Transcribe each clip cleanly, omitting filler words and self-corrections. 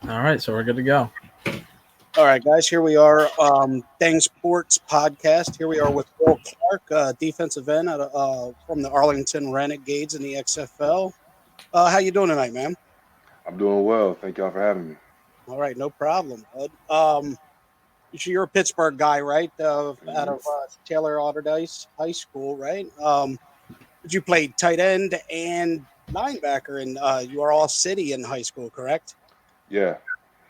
All right, so we're good to go. All right, guys, here we are, Dang Sports Podcast. Here we are with Will Clarke, defensive end from the Arlington Renegades in the XFL. How you doing tonight, man? I'm doing well. Thank y'all for having me. All right, no problem, bud. You're a Pittsburgh guy, right? Out hmm of Taylor Alderdice High School, right? But you played tight end and linebacker, and you are all city in high school, correct? Yeah,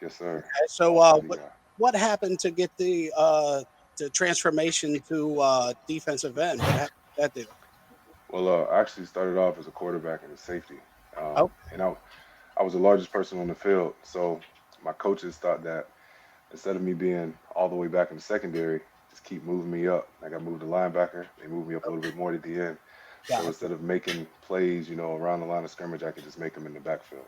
yes, sir. Okay, so All city guy. what happened to get the transformation to defensive end? What happened to that deal? Well, I actually started off as a quarterback and a safety, Oh, and I was the largest person on the field. So my coaches thought that instead of me being all the way back in the secondary, just keep moving me up. I got moved to linebacker. They moved me up a little bit more at the end. So gotcha, instead of making plays, around the line of scrimmage, I could just make them in the backfield.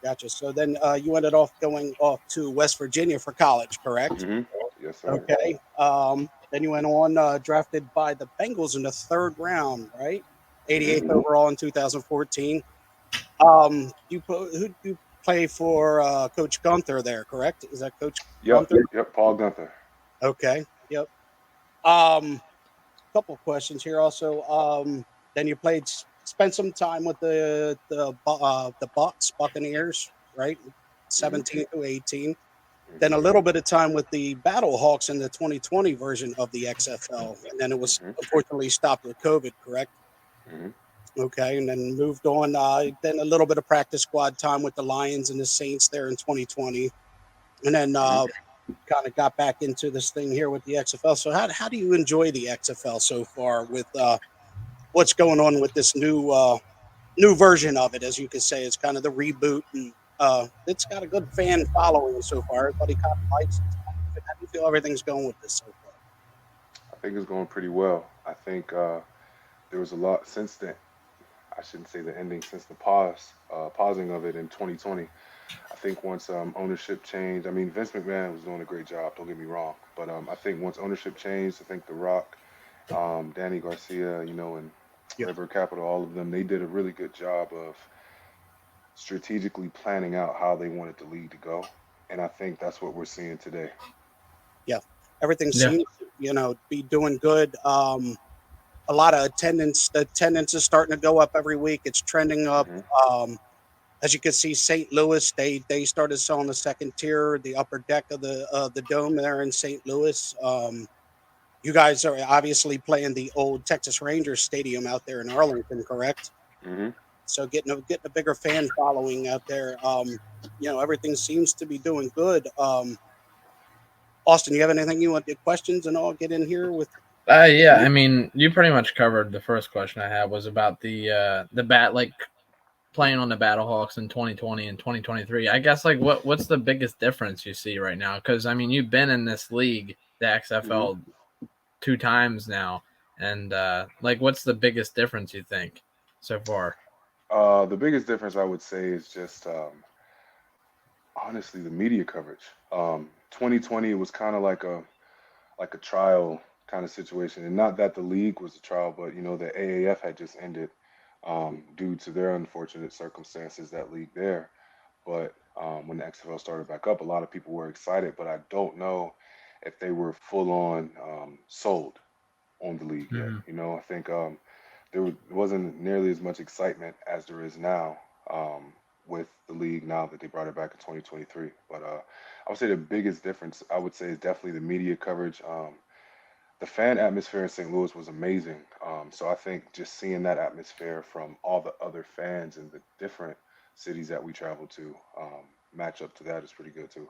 gotcha. So then you ended off going off to West Virginia for college, correct? hmm Yes, sir. Okay. Then you went on drafted by the Bengals in the third round, right? hmm 88th overall in 2014. Who do you play for? Coach Gunther there, correct? Is that Coach Yep, Gunther? yep. Paul Gunther. Okay. Yep. Um, Couple of questions here also. Then you spent some time with the Buccaneers, right? hmm 17 to 18. Then hmm a little bit of time with the Battle Hawks in the 2020 version of the XFL, and then it was hmm unfortunately stopped with COVID, correct? hmm Okay, and then moved on. Then a little bit of practice squad time with the Lions and the Saints there in 2020, and then hmm kind of got back into this thing here with the XFL. So how do you enjoy the XFL so far with what's going on with this new version of it? As you could say, it's kind of the reboot, and it's got a good fan following so far. Everybody kind of likes it. How do you feel everything's going with this so far? I think it's going pretty well. I think there was a lot since the I shouldn't say the ending since the pausing of it in 2020. I think once ownership changed, I mean Vince McMahon was doing a great job. Don't get me wrong, but I think once ownership changed, I think The Rock, Danny Garcia, and Yeah, River Capital, all of them, they did a really good job of strategically planning out how they wanted the league to go, and I think that's what we're seeing today. yeah. Everything Yeah. seems to, be doing good. A lot of attendance. The attendance is starting to go up every week. It's trending up. hmm Um, as you can see, St. Louis they started selling the second tier, the upper deck of the dome there in St. Louis. You guys are obviously playing the old Texas Rangers stadium out there in Arlington, correct? hmm So getting a bigger fan following out there. Everything seems to be doing good. Austin, you have anything you want to questions and all get in here with? Yeah, I mean, you pretty much covered the first question I had was about the bat like playing on the Battlehawks in 2020 and 2023. I guess like what's the biggest difference you see right now? Because I mean, you've been in this league, the hmm XFL, two times now, and like what's the biggest difference you think so far? The biggest difference I would say is just honestly the media coverage. 2020 was kind of like a trial kind of situation, and not that the league was a trial, but the AAF had just ended due to their unfortunate circumstances. That league there, but when the XFL started back up, a lot of people were excited, but I don't know if they were full on sold on the league yet. Mm-hmm. I think wasn't nearly as much excitement as there is now with the league now that they brought it back in 2023. But I would say the biggest difference I would say is definitely the media coverage. The fan atmosphere in St. Louis was amazing. So I think just seeing that atmosphere from all the other fans in the different cities that we travel to match up to that is pretty good too.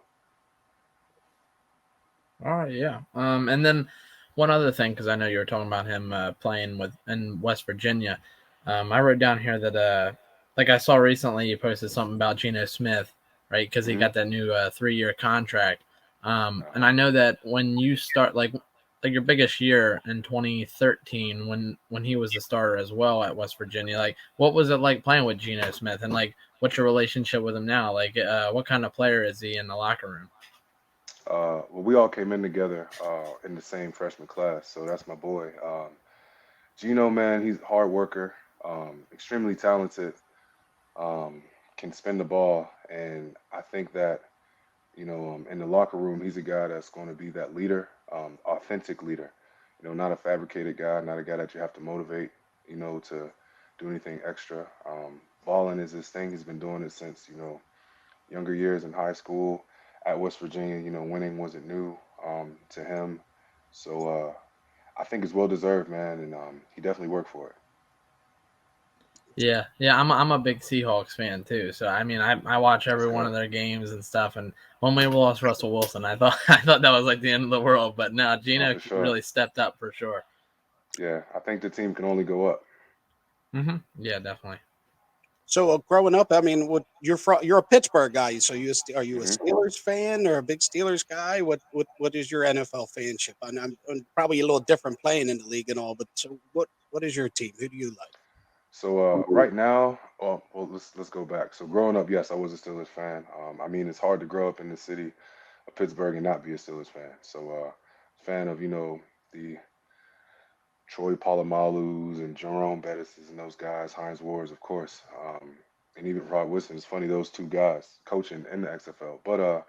All right, yeah. And then one other thing, because I know you were talking about him playing with in West Virginia. I wrote down here that like I saw recently you posted something about Geno Smith, right? Because he hmm got that new 3-year contract. And Uh-huh. I know that when you start like your biggest year in 2013 when he was the starter as well at West Virginia, like what was it like playing with Geno Smith, and like what's your relationship with him now? Like what kind of player is he in the locker room? Well, we all came in together in the same freshman class, so that's my boy. Gino, man, he's a hard worker, extremely talented. can spin the ball, and I think that in the locker room, he's a guy that's going to be that leader, authentic leader. Not a fabricated guy, not a guy that you have to motivate, to do anything extra. Balling is his thing. He's been doing it since younger years in high school. At West Virginia, winning wasn't new to him, so I think it's well deserved, man, and he definitely worked for it. Yeah. I'm a big Seahawks fan too. So I mean, I watch every one So, of their games and stuff. And when we lost Russell Wilson, I thought I thought that was like the end of the world. But no, oh, Gino for sure. really stepped up for sure. Yeah, I think the team can only go up. Yeah, definitely. So growing up, I mean, you're a Pittsburgh guy. So are you a hmm Steelers fan or a big Steelers guy? What is your NFL fanship? I'm probably a little different playing in the league and all, but so what is your team? Who do you like? So right now, well, let's go back. So growing up, yes, I was a Steelers fan. I mean, it's hard to grow up in the city of Pittsburgh and not be a Steelers fan. So fan of the Troy Polamalu's and Jerome Bettis's and those guys, Heinz Wards, of course, and even Rod Wilson. It's funny those two guys coaching in the XFL. But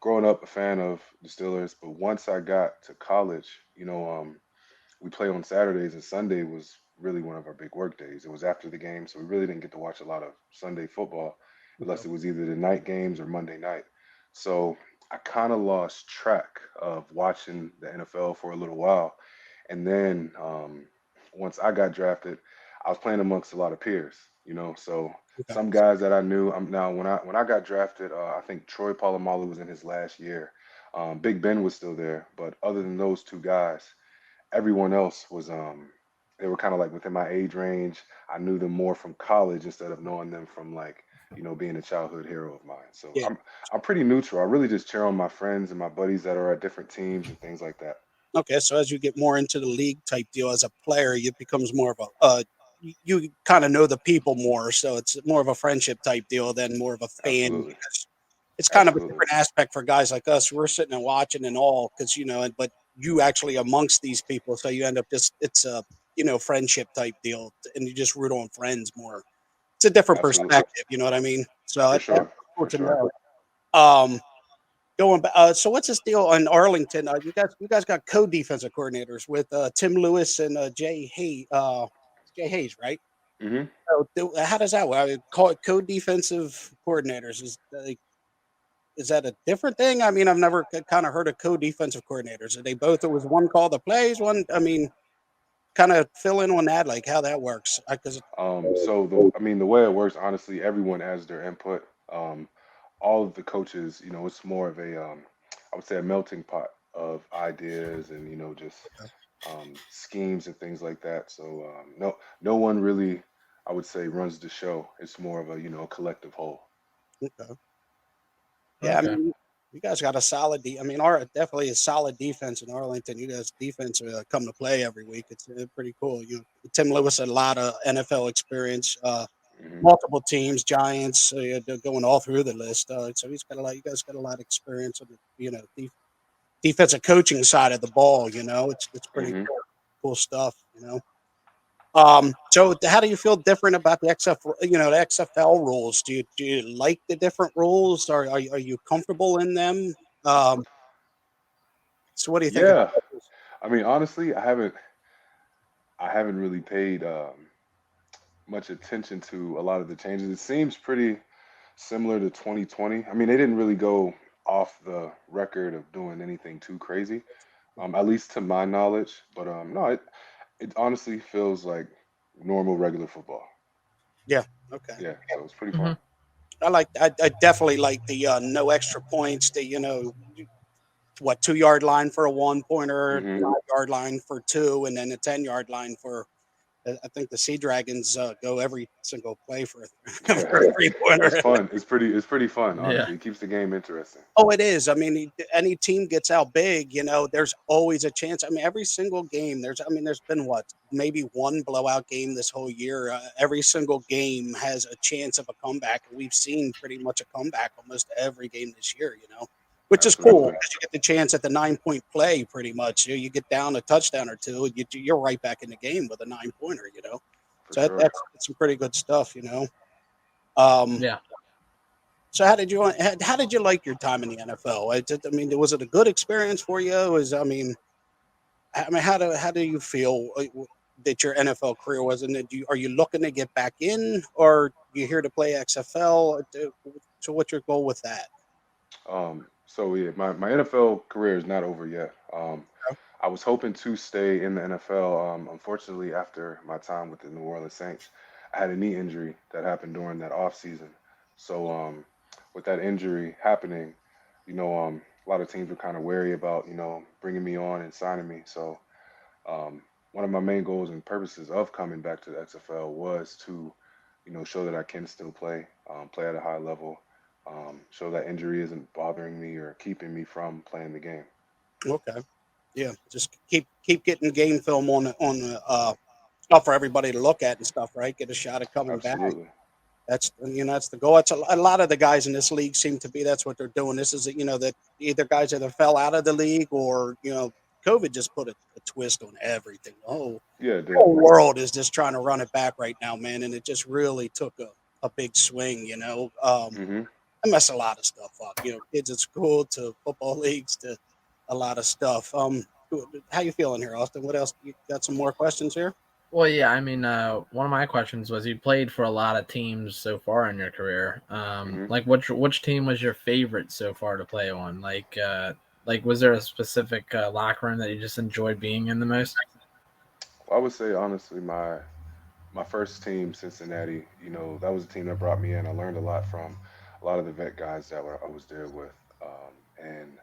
growing up, a fan of the Steelers. But once I got to college, we play on Saturdays, and Sunday was really one of our big work days. It was after the game, so we really didn't get to watch a lot of Sunday football unless it was either the night games or Monday night. So I kind of lost track of watching the NFL for a little while. And then once I got drafted, I was playing amongst a lot of peers, So Okay. some guys that I knew. Now when I got drafted, I think Troy Polamalu was in his last year. Big Ben was still there, but other than those two guys, everyone else was they were kind of like within my age range. I knew them more from college instead of knowing them from like being a childhood hero of mine. So Yeah. I'm pretty neutral. I really just cheer on my friends and my buddies that are at different teams and things like that. Okay. So as you get more into the league type deal as a player, it becomes more of you kind of know the people more, so it's more of a friendship type deal than more of a fan. Absolutely, It's kind of a absolutely, different aspect for guys like us. We're sitting and watching and all because but you actually amongst these people, so you end up just it's a friendship type deal, and you just root on friends more. It's a different absolutely, perspective, you know what I mean? So for that's sure, cool for to sure. know. Going back, so what's this deal on Arlington? You guys got co-defensive coordinators with Tim Lewis and Jay Hayes, right? hmm So how does that work? I mean, call it co-defensive coordinators. Is that a different thing? I mean, I've never kind of heard of co-defensive coordinators. Are they both? It was one call the plays. One. I mean, kind of fill in on that, like how that works. Because So the way it works, honestly, everyone has their input. All of the coaches, it's more of I would say a melting pot of ideas and just schemes and things like that. So no one really, I would say, runs the show. It's more of a collective whole. yeah, I Okay. mean, you guys got a solid. I mean, our definitely a solid defense in Arlington. You guys defense come to play every week. It's pretty cool. Tim Lewis had a lot of NFL experience. hmm Multiple teams, Giants, going all through the list. So he's got a lot. You guys got a lot of experience on the defensive coaching side of the ball. It's pretty hmm cool stuff. So how do you feel different about the the XFL rules? Do you like the different rules? Or are you comfortable in them? Um, so what do you think about Yeah, this? I mean, honestly, I haven't really paid much attention to a lot of the changes. It seems pretty similar to 2020. I mean, they didn't really go off the record of doing anything too crazy, at least to my knowledge. But no, it honestly feels like normal, regular football. Yeah. Okay. Yeah, so it's pretty fun. hmm I definitely like the no extra points. The what 2 yard line for a 1 pointer, hmm 5 yard line for two, and then a 10 yard line for. I think the Sea Dragons go every single play for for a Yeah, three it's pointer. fun. It's pretty fun. Yeah. Honestly, it keeps the game interesting. Oh, it is. I mean, any team gets out big, there's always a chance. I mean, every single game, there's been what, maybe one blowout game this whole year. Every single game has a chance of a comeback, and we've seen pretty much a comeback almost every game this year. Which is cool Absolutely, because you get the chance at the 9 point play. Pretty much, you get down a touchdown or two, you're right back in the game with a 9 pointer. for So sure. that's some pretty good stuff. Um, Yeah. So how did you like your time in the NFL? I mean, was it a good experience for you? How do you feel that your NFL career was? And are you looking to get back in, or you here to play XFL? So what's your goal with that? So yeah, my NFL career is not over yet. I was hoping to stay in the NFL. Unfortunately, after my time with the New Orleans Saints, I had a knee injury that happened during that off season. So with that injury happening, a lot of teams were kind of wary about bringing me on and signing me. So um, one of my main goals and purposes of coming back to the XFL was to, show that I can still play at a high level, show that injury isn't bothering me or keeping me from playing the game. Okay, yeah, just keep getting game film on the stuff for everybody to look at and stuff, right? Get a shot at coming back. Absolutely. That's the goal. It's a lot of the guys in this league seem to be that's what they're doing. This is that either guys either fell out of the league or COVID just put a twist on everything. Yeah, it did. Whole world is just trying to run it back right now, man, and it just really took a big swing. Hmm. It messed a lot of stuff up. Kids at school to football leagues to a lot of stuff. How you feeling here, Austin? What else? You got some more questions here? Well, yeah, I mean, one of my questions was you played for a lot of teams so far in your career. Hmm. Like which team was your favorite so far to play on? Like was there a specific locker room that you just enjoyed being in the most? I would say honestly, my first team, Cincinnati, that was a team that brought me in. I learned a lot from a lot of the vet guys I was there with, and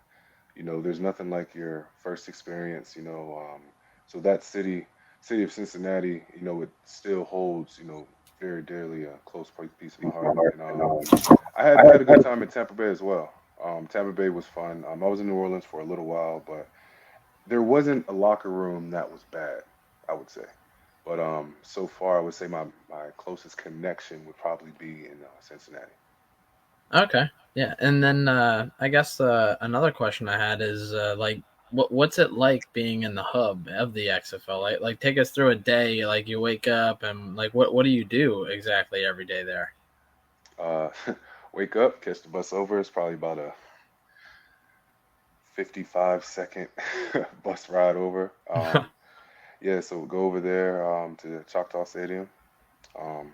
there's nothing like your first experience. So that city of Cincinnati, it still holds, very dearly a close piece of my heart. And I had a good time in Tampa Bay as well. Tampa Bay was fun. I was in New Orleans for a little while, but there wasn't a locker room that was bad, I would say. But so far, I would say my closest connection would probably be in Cincinnati. Okay, yeah, and then I guess another question I had is like what's it like being in the hub of the XFL? Like take us through a day. Like you wake up and like what do you do exactly every day there? Uh, wake up, catch the bus over. It's probably about a 55-second bus ride over. Yeah, so we'll go over there to Choctaw Stadium. Um,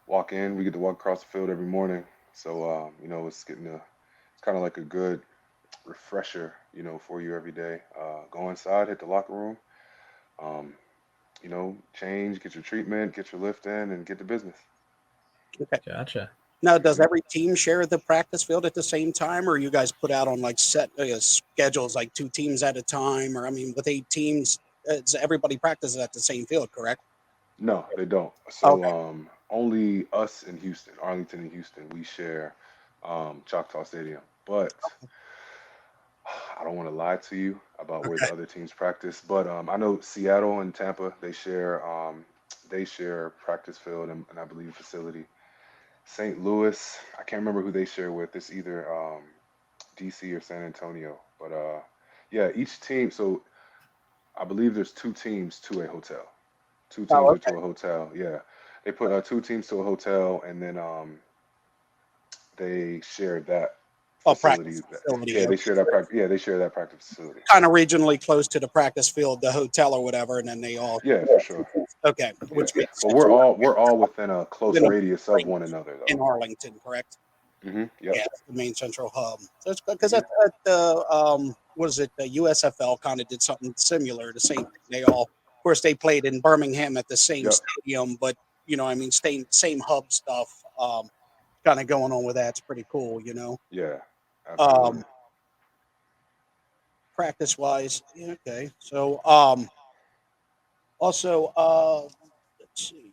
walk in. We get to walk across the field every morning. So it's kind of like a good refresher, for you every day. Go inside, hit the locker room, um, change, get your treatment, get your lift in, and get to business. Okay. Gotcha. Now, does Hmm. every team share the practice field at the same time, or you guys put out on like set schedules, like two teams at a time? Or I mean, with 8 teams, everybody practices at the same field, correct? No, they don't. So Okay. only us in Houston, Arlington and Houston, we share Choctaw Stadium. But I don't want to lie to you about where the Okay. other teams practice. But I know Seattle and Tampa they share practice field and I believe facility. St. Louis, I can't remember who they share with. It's either DC or San Antonio. But yeah, each team. So I believe there's two teams to a hotel. Two Oh, teams are okay. to a hotel. Yeah, they put two teams to a hotel, and then they share that Oh, facility. practice facility. Yeah, they share that practice. Yeah, they share that practice facility. Kind of regionally close to the practice field, the hotel or whatever, and then they all. Yeah, for sure. Okay, Yeah, which makes but sense. we're all within a close In a radius of ring one another, in though. Arlington, correct? Yep. Yeah, it's the main central hub. So it's because Hmm. at the what is it? The USFL kind of did something similar. The same thing. They all, of course, they played in Birmingham at the same Yep. stadium, but I mean, same hub stuff. Kind of going on with that. It's pretty cool. Yeah. Absolutely. Um, practice wise, yeah, okay. So also let's see.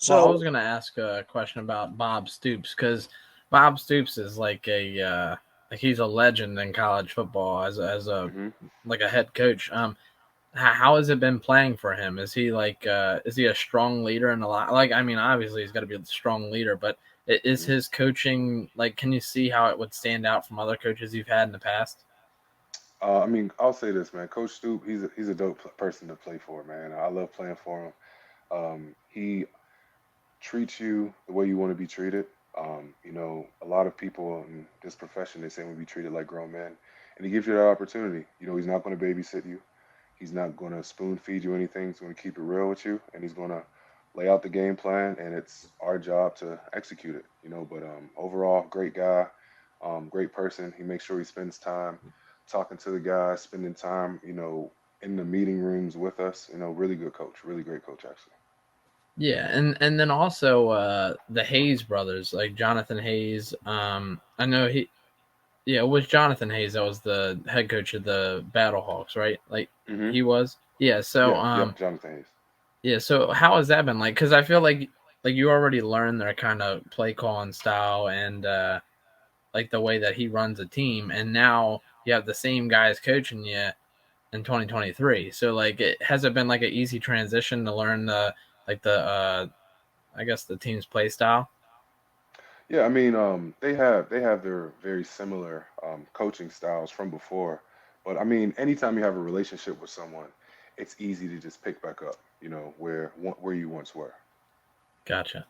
Well, I So was gonna ask a question about Bob Stoops because Bob Stoops is like he's a legend in college football as a Hmm. like a head coach. How has it been playing for him? Is he a strong leader in a lot? Like I mean, obviously he's got to be a strong leader, but is Hmm. his coaching like? Can you see how it would stand out from other coaches you've had in the past? I mean, I'll say this, man. Coach Stoop, he's a dope person to play for, man. I love playing for him. He treats you the way you want to be treated. A lot of people in this profession, they say we be treated like grown men, and he gives you that opportunity. He's not going to babysit you. He's not going to spoon feed you anything. He's going to keep it real with you, and he's going to lay out the game plan, and it's our job to execute it. But overall, great guy, great person. He makes sure he spends time talking to the guys, spending time, in the meeting rooms with us. Really good coach, really great coach, actually. Yeah, and then also the Hayes brothers, like Jonathan Hayes. I know it was Jonathan Hayes that was the head coach of the Battlehawks, right? Like Hmm. he was. Yeah. So Yeah, yep, Jonathan Hayes. yeah. So how has that been like? Because I feel like you already learned their kind of play calling style and like the way that he runs a team, and now you have the same guys coaching you in 2023. So like, has it been like an easy transition to learn the I guess the team's play style? Yeah, I mean, they have their very similar coaching styles from before, but I mean, anytime you have a relationship with someone, it's easy to just pick back up, where you once were. Gotcha.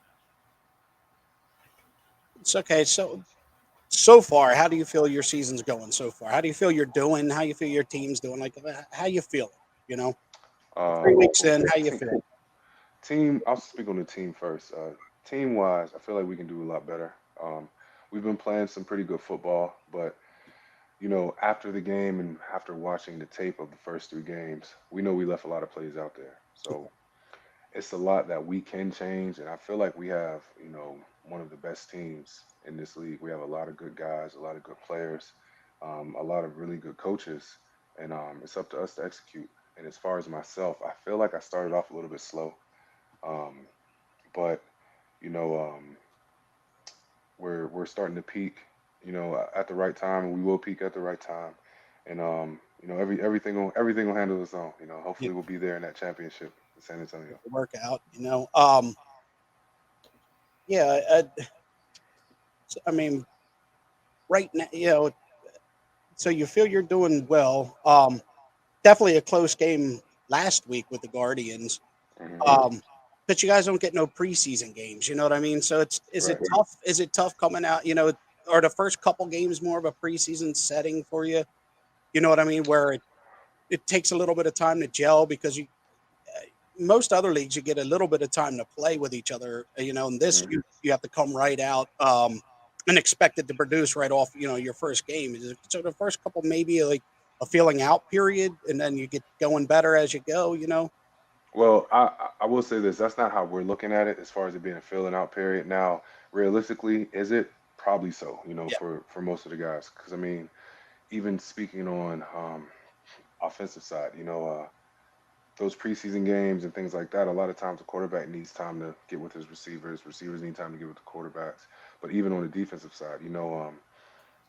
It's okay. So far, how do you feel your season's going so far? How do you feel you're doing? How you feel your team's doing? Like, how you feeling? You know, 3 weeks Well, in, how you feel? team. I'll speak on the team first. Team wise, I feel like we can do a lot better. Um, we've been playing some pretty good football, but after the game and after watching the tape of the first three games, we know we left a lot of plays out there. So it's a lot that we can change, and I feel like we have, one of the best teams in this league. We have a lot of good guys, a lot of good players, a lot of really good coaches, and it's up to us to execute. And as far as myself, I feel like I started off a little bit slow, um, but you know, we're starting to peak, at the right time, and we will peak at the right time. And everything will handle its own. You Hopefully we'll be there in that championship in San Antonio. work out. Yeah. I mean, right now, so you feel you're doing well. Definitely a close game last week with the Guardians. Hmm. Um, but you guys don't get no preseason games. You know what I mean? So is it Right. tough? Is it tough coming out? Are the first couple games more of a preseason setting for you? You know what I mean? Where it takes a little bit of time to gel because most other leagues you get a little bit of time to play with each other. And this Hmm. you have to come right out and expect it to produce right off. Your first game. So the first couple maybe like a feeling out period, and then you get going better as you go. Well, I will say this. That's not how we're looking at it as far as it being a filling out period. Now, realistically, is it? Probably so, Yeah. for most of the guys. Because, I mean, even speaking on offensive side, those preseason games and things like that, a lot of times the quarterback needs time to get with his receivers. Receivers need time to get with the quarterbacks. But even on the defensive side,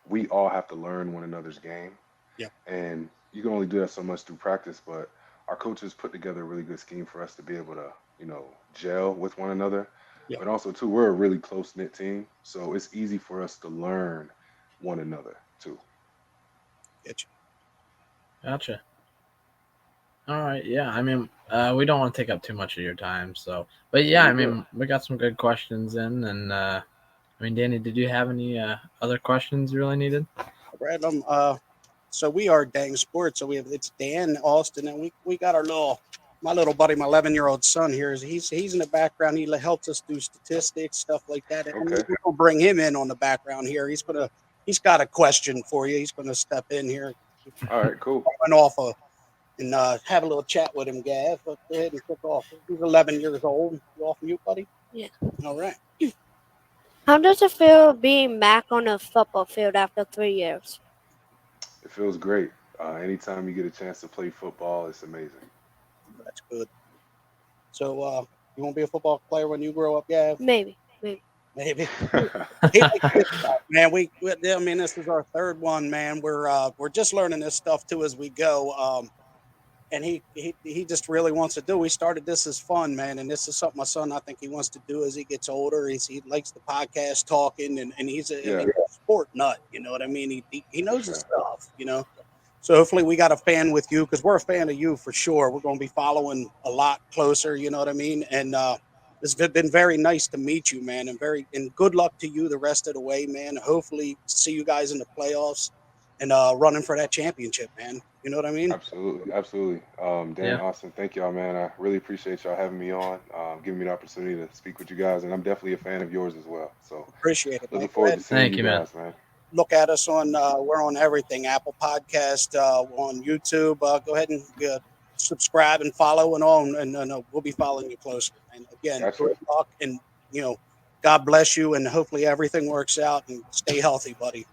we all have to learn one another's game, Yeah. and you can only do that so much through practice. But our coaches put together a really good scheme for us to be able to, gel with one another. Yeah. But also, too, we're a really close knit team, so it's easy for us to learn one another too. Get you. Gotcha. All right. Yeah. I mean, we don't want to take up too much of your time. So, but No, yeah, I you're good. mean, we got some good questions in, and I mean, Danny, did you have any other questions you really needed? Random. So we are Dang Sports. So it's Dan Austin, and we got my little buddy, my 11-year-old son here. He's in the background. He helps us do statistics, stuff like that, and Okay. we're gonna bring him in on the background here. He's got a question for you. He's gonna step in here, All right. Cool. and and have a little chat with him, Gav. But go ahead and kick off. He's 11 years old. You off mute, buddy? Yeah. All right. How does it feel being back on a football field after 3 years? It feels great. Anytime you get a chance to play football, it's amazing. That's good. So you won't be a football player when you grow up, Gav? Maybe. Maybe. Maybe. He likes this stuff, man. I mean, this is our third one, man. We're just learning this stuff too as we go. And he just really wants to do. We started this as fun, man, and this is something my son I think he wants to do as he gets older. He likes the podcast talking, and Yeah, he's a sport nut. You know what I mean? He for knows his sure. stuff. So hopefully we got a fan with you because we're a fan of you for sure. We're going to be following a lot closer. You know what I mean? And It's been very nice to meet you, man, and good luck to you the rest of the way, man. Hopefully, see you guys in the playoffs and running for that championship, man. You know what I mean? Absolutely, absolutely. Dan, Yeah. Austin, thank y'all, man. I really appreciate y'all having me on, giving me the opportunity to speak with you guys, and I'm definitely a fan of yours as well. So Appreciate it, man. looking Go forward ahead to and seeing Thank you you, man. guys, man. look at us on we're on everything, Apple Podcast, on YouTube. Go ahead and subscribe and follow and on, and we'll be following you closely. And again, Gotcha. good luck, and God bless you, and hopefully everything works out. And stay healthy, buddy.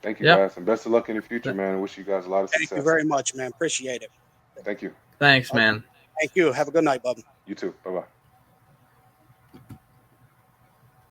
Thank you, Yep. guys, and best of luck in the future, man. I wish you guys a lot of Thank you success. very much, man. Appreciate it. Thank you. Thanks, All right. man. Thank you. Have a good night, bub. You too. Bye bye.